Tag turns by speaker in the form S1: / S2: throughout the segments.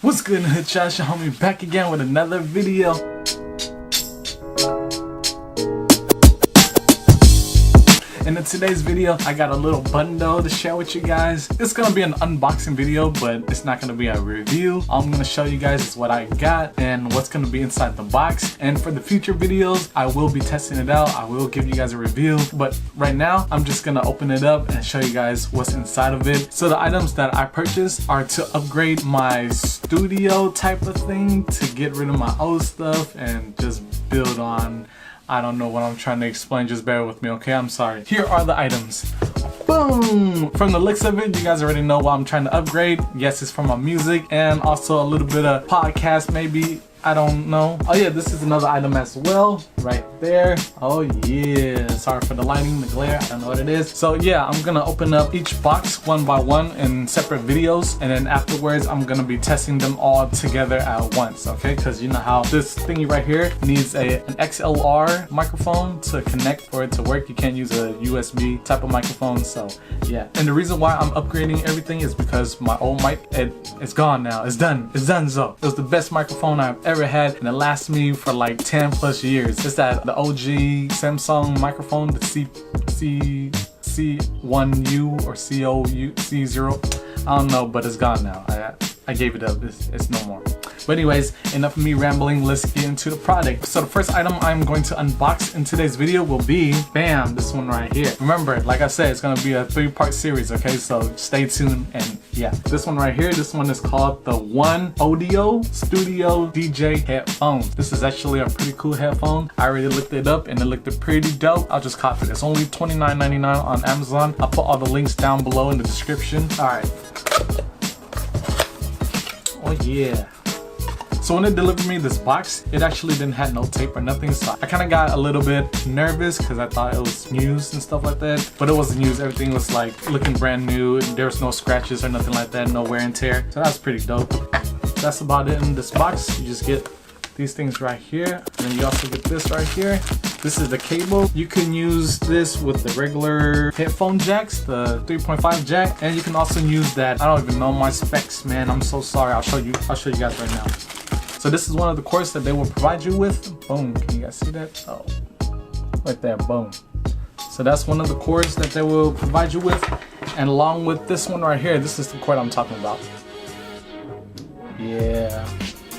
S1: What's good, Josh? Your homie back again with another video. And in today's video, I got a little bundle to share with you guys. It's gonna be an unboxing video, but it's not gonna be a review. All I'm gonna show you guys is what I got and what's gonna be inside the box. And for the future videos, I will be testing it out. I will give you guys a review, but right now, I'm just gonna open it up and show you guys what's inside of it. So the items that I purchased are to upgrade my studio type of thing, to get rid of my old stuff and just build on. I don't know what I'm trying to explain, just bear with me, okay? I'm sorry. Here are the items. Boom! From the looks of it, you guys already know what I'm trying to upgrade. Yes, it's for my music and also a little bit of podcast maybe. I don't know. Oh yeah, this is another item as well, right there. Oh yeah, sorry for the lighting, the glare, I don't know what it is. So yeah, I'm gonna open up each box one by one in separate videos, and then afterwards I'm gonna be testing them all together at once, okay? Because you know how this thingy right here needs an XLR microphone to connect for it to work. You can't use a USB type of microphone, so yeah. And the reason why I'm upgrading everything is because my old mic, it's gone now. It's done. So it was the best microphone I've ever had, and it lasts me for like 10 plus years. It's that the OG Samsung microphone, the C1U or C0. I don't know, but it's gone now. I gave it up. It's no more. But anyways, enough of me rambling. Let's get into the product. So the first item I'm going to unbox in today's video will be, bam, this one right here. Remember, like I said, it's gonna be a 3-part series, okay? So stay tuned. And yeah, this one right here, this one is called the OneOdio Studio DJ headphones. This is actually a pretty cool headphone. I already looked it up and it looked pretty dope. I'll just copy it. It's only $29.99 on Amazon. I'll put all the links down below in the description. All right. Oh yeah. So when they delivered me this box, it actually didn't have no tape or nothing. So I kind of got a little bit nervous because I thought it was used and stuff like that. But it wasn't used. Everything was like looking brand new. There was no scratches or nothing like that. No wear and tear. So that's pretty dope. That's about it in this box. You just get these things right here. And then you also get this right here. This is the cable. You can use this with the regular headphone jacks, the 3.5 jack. And you can also use that. I don't even know my specs, man. I'm so sorry. I'll show you guys right now. So this is one of the cords that they will provide you with. Boom, can you guys see that? Oh, right there, boom. So that's one of the cords that they will provide you with. And along with this one right here, this is the cord I'm talking about. Yeah,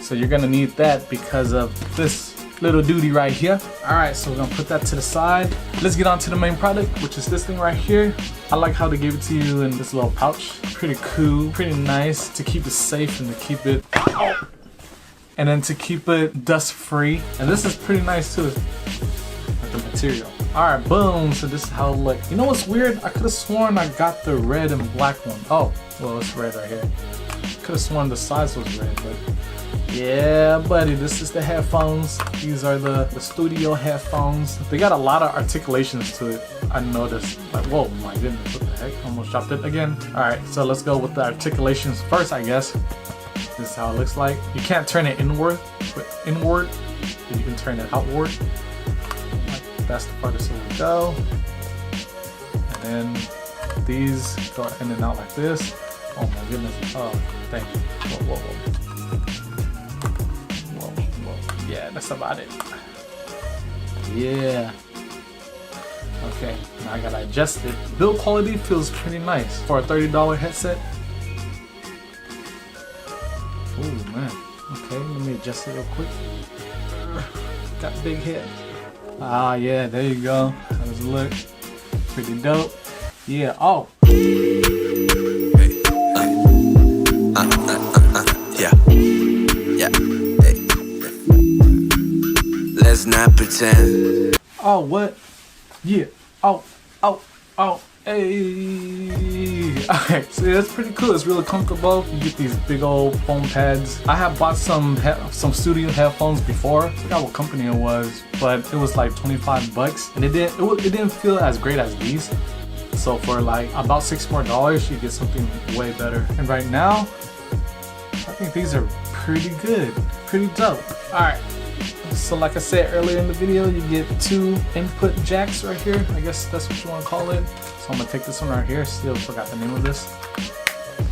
S1: so you're gonna need that because of this little duty right here. All right, so we're gonna put that to the side. Let's get on to the main product, which is this thing right here. I like how they gave it to you in this little pouch. Pretty cool, pretty nice to keep it safe and to keep it, and then to keep it dust free. And this is pretty nice too, like the material. All right, boom, so this is how it looks. You know what's weird? I could have sworn I got the red and black one. Oh, well, it's red right here. Could have sworn the size was red, but yeah, buddy, this is the headphones. These are the studio headphones. They got a lot of articulations to it, I noticed. Like, whoa, my goodness, what the heck? Almost dropped it again. All right, so let's go with the articulations first, I guess. This is how it looks like. You can't turn it inward, but you can turn it outward. That's the farthest it will go. And then these go in and out like this. Oh my goodness. Oh, thank you. Whoa. Whoa. Yeah, that's about it. Yeah. Okay, now I gotta adjust it. Build quality feels pretty nice for a $30 headset. Oh man. Okay, let me adjust it real quick. Got big head. Ah, yeah, there you go. How does it look? Pretty dope. Yeah. Oh. Yeah. Hey. Let's not pretend. Oh, what? Yeah. Oh. Hey. Okay, so that's pretty cool. It's really comfortable. You get these big old foam pads. I have bought some studio headphones before. I forgot what company it was, but it was like 25 bucks, and it didn't feel as great as these. So for like about $6 more, you get something way better. And right now, I think these are pretty good, pretty dope. All right. So like I said earlier in the video, you get 2 input jacks right here. I guess that's what you want to call it. So I'm gonna take this one right here. Still forgot the name of this.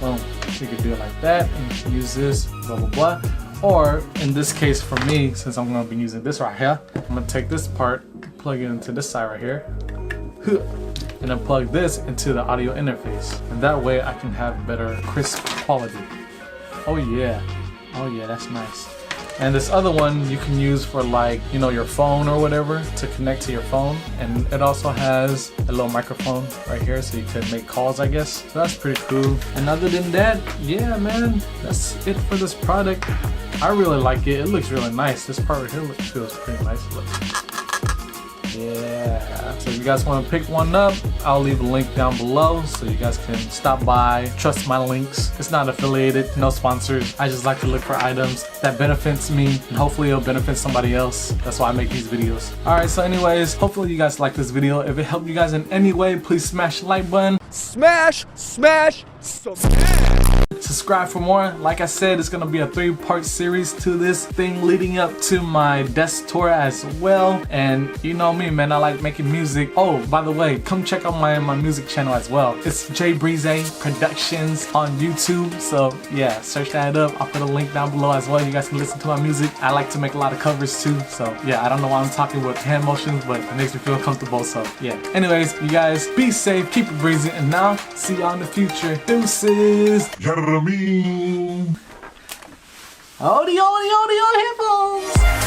S1: Boom. You can do it like that, and you can use this, blah blah blah. Or in this case for me, since I'm gonna be using this right here, I'm gonna take this part, plug it into this side right here, and then plug this into the audio interface. And that way I can have better crisp quality. Oh yeah, that's nice. And this other one you can use for, like, you know, your phone or whatever, to connect to your phone. And it also has a little microphone right here so you can make calls, I guess. So that's pretty cool. And other than that, yeah man, that's it for this product. I really like it. It looks really nice. This part right here feels pretty nice. Look. Yeah, so if you guys want to pick one up, I'll leave a link down below so you guys can stop by. Trust my links. It's not affiliated, no sponsors. I just like to look for items that benefits me, and hopefully it'll benefit somebody else. That's why I make these videos. Alright, so anyways, hopefully you guys like this video. If it helped you guys in any way, please smash the like button. Smash! Subscribe for more. Like I said, it's gonna be a 3-part series to this thing leading up to my desk tour as well. And you know me, man, I like making music. Oh, by the way, come check out my music channel as well. It's J Breeze Productions on YouTube. So yeah, search that up. I'll put a link down below as well. You guys can listen to my music. I like to make a lot of covers too. So yeah, I don't know why I'm talking with hand motions, but it makes me feel comfortable. So yeah. Anyways, you guys be safe, keep it breezy, and now see y'all in the future. Deuces. Audio headphones.